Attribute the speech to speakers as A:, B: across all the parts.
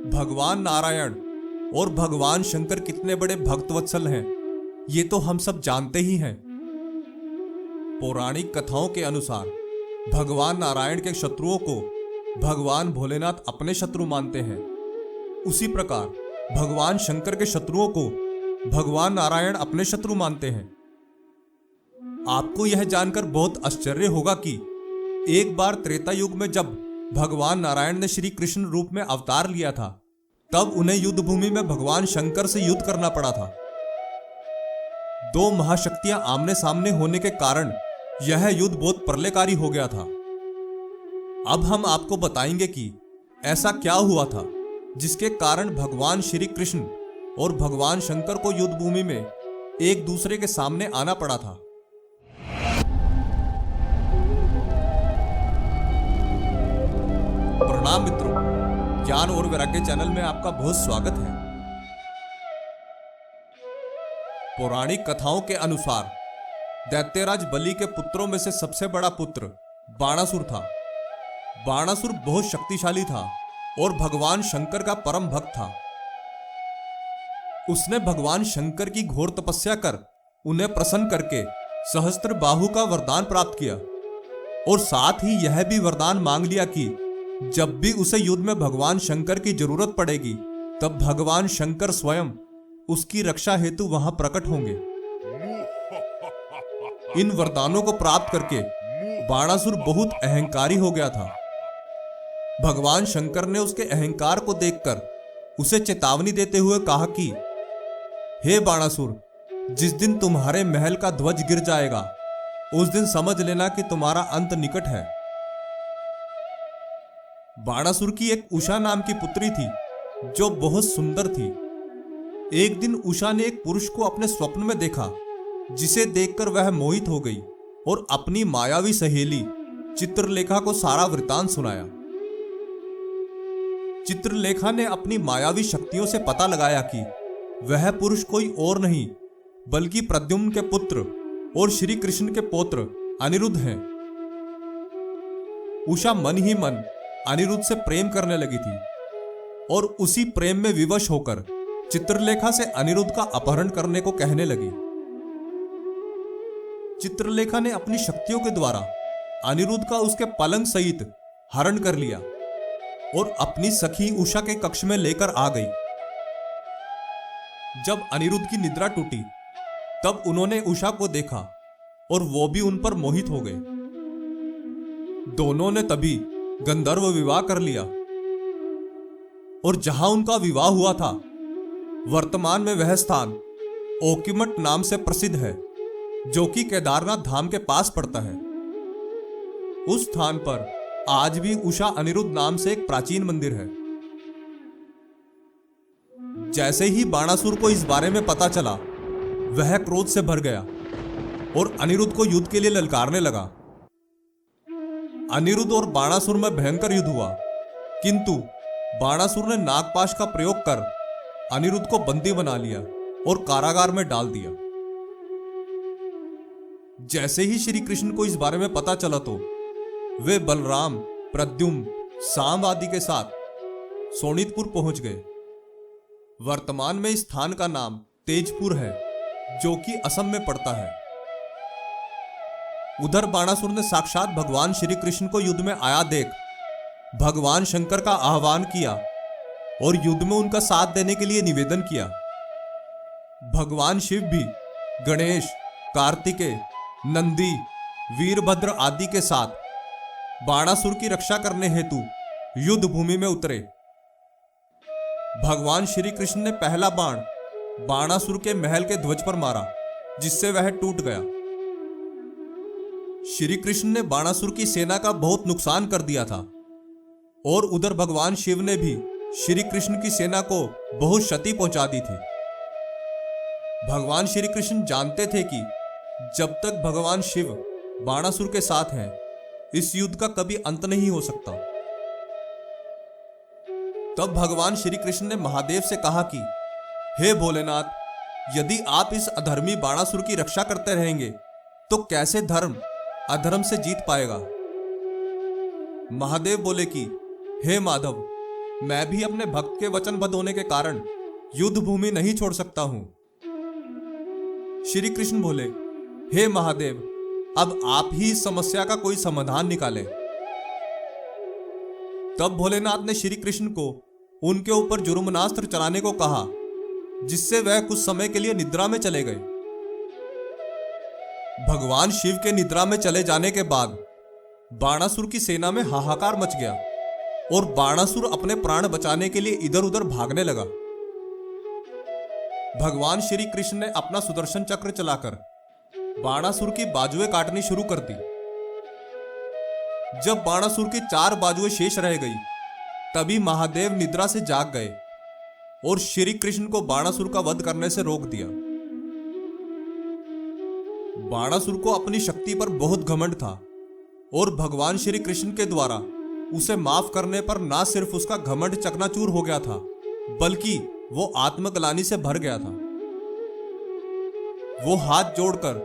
A: भगवान नारायण और भगवान शंकर कितने बड़े भक्तवत्सल हैं, ये तो हम सब जानते ही हैं। पौराणिक कथाओं के अनुसार भगवान नारायण के शत्रुओं को भगवान भोलेनाथ अपने शत्रु मानते हैं। उसी प्रकार भगवान शंकर के शत्रुओं को भगवान नारायण अपने शत्रु मानते हैं। आपको यह जानकर बहुत आश्चर्य होगा कि एक बार त्रेता युग में जब भगवान नारायण ने श्री कृष्ण रूप में अवतार लिया था, तब उन्हें युद्ध भूमि में भगवान शंकर से युद्ध करना पड़ा था। दो महाशक्तियां आमने सामने होने के कारण यह युद्ध बहुत प्रलयकारी हो गया था। अब हम आपको बताएंगे कि ऐसा क्या हुआ था जिसके कारण भगवान श्री कृष्ण और भगवान शंकर को युद्ध भूमि में एक दूसरे के सामने आना पड़ा था। प्रणाम मित्रों, ज्ञान और वैराग्य चैनल में आपका बहुत स्वागत है। पौराणिक कथाओं के अनुसार दैत्यराज बलि के पुत्रों में से सबसे बड़ा पुत्र बाणासुर था। बाणासुर बहुत शक्तिशाली था और भगवान शंकर का परम भक्त था। उसने भगवान शंकर की घोर तपस्या कर उन्हें प्रसन्न करके सहस्त्र बाहु का वरदान प्राप्त किया और साथ ही यह भी वरदान मांग लिया कि जब भी उसे युद्ध में भगवान शंकर की जरूरत पड़ेगी, तब भगवान शंकर स्वयं उसकी रक्षा हेतु वहां प्रकट होंगे। इन वरदानों को प्राप्त करके बाणासुर बहुत अहंकारी हो गया था। भगवान शंकर ने उसके अहंकार को देखकर उसे चेतावनी देते हुए कहा कि हे बाणासुर, जिस दिन तुम्हारे महल का ध्वज गिर जाएगा, उस दिन समझ लेना कि तुम्हारा अंत निकट है। बाणासुर की एक उषा नाम की पुत्री थी जो बहुत सुंदर थी। एक दिन उषा ने एक पुरुष को अपने स्वप्न में देखा, जिसे देखकर वह मोहित हो गई और अपनी मायावी सहेली चित्रलेखा को सारा वृतांत सुनाया। चित्रलेखा ने अपनी मायावी शक्तियों से पता लगाया कि वह पुरुष कोई और नहीं बल्कि प्रद्युम्न के पुत्र और श्री कृष्ण के पौत्र अनिरुद्ध हैं। उषा मन ही मन अनिरुद्ध से प्रेम करने लगी थी और उसी प्रेम में विवश होकर चित्रलेखा से अनिरुद्ध का अपहरण करने को कहने लगी। चित्रलेखा ने अपनी शक्तियों के द्वारा अनिरुद्ध का उसके पलंग सहित हरण कर लिया और अपनी सखी उषा के कक्ष में लेकर आ गई। जब अनिरुद्ध की निद्रा टूटी, तब उन्होंने उषा को देखा और वो भी उन पर मोहित हो गए। दोनों ने तभी गंधर्व विवाह कर लिया और जहां उनका विवाह हुआ था, वर्तमान में वह स्थान ओकीमठ नाम से प्रसिद्ध है, जो कि केदारनाथ धाम के पास पड़ता है। उस स्थान पर आज भी उषा अनिरुद्ध नाम से एक प्राचीन मंदिर है। जैसे ही बाणासुर को इस बारे में पता चला, वह क्रोध से भर गया और अनिरुद्ध को युद्ध के लिए ललकारने लगा। अनिरुद्ध और बाणासुर में भयंकर युद्ध हुआ, किंतु बाणासुर ने नागपाश का प्रयोग कर अनिरुद्ध को बंदी बना लिया और कारागार में डाल दिया। जैसे ही श्री कृष्ण को इस बारे में पता चला, तो वे बलराम, प्रद्युम्न, सांब आदि के साथ सोनितपुर पहुंच गए। वर्तमान में इस स्थान का नाम तेजपुर है, जो कि असम में पड़ता है। उधर बाणासुर ने साक्षात भगवान श्री कृष्ण को युद्ध में आया देख भगवान शंकर का आह्वान किया और युद्ध में उनका साथ देने के लिए निवेदन किया। भगवान शिव भी गणेश, कार्तिकेय, नंदी, वीरभद्र आदि के साथ बाणासुर की रक्षा करने हेतु युद्ध भूमि में उतरे। भगवान श्री कृष्ण ने पहला बाण बाणासुर के महल के ध्वज पर मारा, जिससे वह टूट गया। श्री कृष्ण ने बाणासुर की सेना का बहुत नुकसान कर दिया था और उधर भगवान शिव ने भी श्री कृष्ण की सेना को बहुत क्षति पहुंचा दी थी। भगवान श्री कृष्ण जानते थे कि जब तक भगवान शिव बाणासुर के साथ हैं, इस युद्ध का कभी अंत नहीं हो सकता। तब भगवान श्री कृष्ण ने महादेव से कहा कि हे भोलेनाथ, यदि आप इस अधर्मी बाणासुर की रक्षा करते रहेंगे, तो कैसे धर्म अधर्म से जीत पाएगा। महादेव बोले कि हे माधव, मैं भी अपने भक्त के वचनबद्ध होने के कारण युद्ध भूमि नहीं छोड़ सकता हूं। श्री कृष्ण बोले, हे महादेव, अब आप ही इस समस्या का कोई समाधान निकालें। तब भोलेनाथ ने श्री कृष्ण को उनके ऊपर जुर्मनास्त्र चलाने को कहा, जिससे वह कुछ समय के लिए निद्रा में चले गए। भगवान शिव के निद्रा में चले जाने के बाद बाणासुर की सेना में हाहाकार मच गया और बाणासुर अपने प्राण बचाने के लिए इधर उधर भागने लगा। भगवान श्री कृष्ण ने अपना सुदर्शन चक्र चलाकर बाणासुर की बाजुएं काटनी शुरू कर दी। जब बाणासुर की 4 बाजुएं शेष रह गई, तभी महादेव निद्रा से जाग गए और श्री कृष्ण को बाणासुर का वध करने से रोक दिया। बाणासुर को अपनी शक्ति पर बहुत घमंड था और भगवान श्री कृष्ण के द्वारा उसे माफ करने पर ना सिर्फ उसका घमंड चकनाचूर हो गया था, बल्कि वो आत्मग्लानि से भर गया था। वो हाथ जोड़कर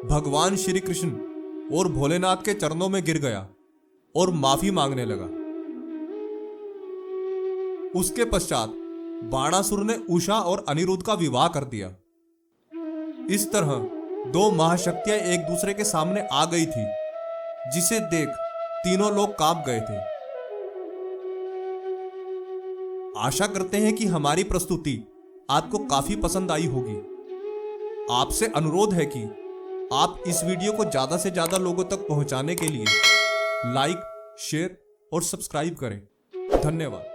A: भगवान श्री कृष्ण और भोलेनाथ के चरणों में गिर गया और माफी मांगने लगा। उसके पश्चात बाणासुर ने उषा और अनिरुद्ध का विवाह कर दिया। इस तरह 2 महाशक्तियां एक दूसरे के सामने आ गई थी, जिसे देख तीनों लोग कांप गए थे। आशा करते हैं कि हमारी प्रस्तुति आपको काफी पसंद आई होगी। आपसे अनुरोध है कि आप इस वीडियो को ज्यादा से ज्यादा लोगों तक पहुंचाने के लिए लाइक, शेयर और सब्सक्राइब करें। धन्यवाद।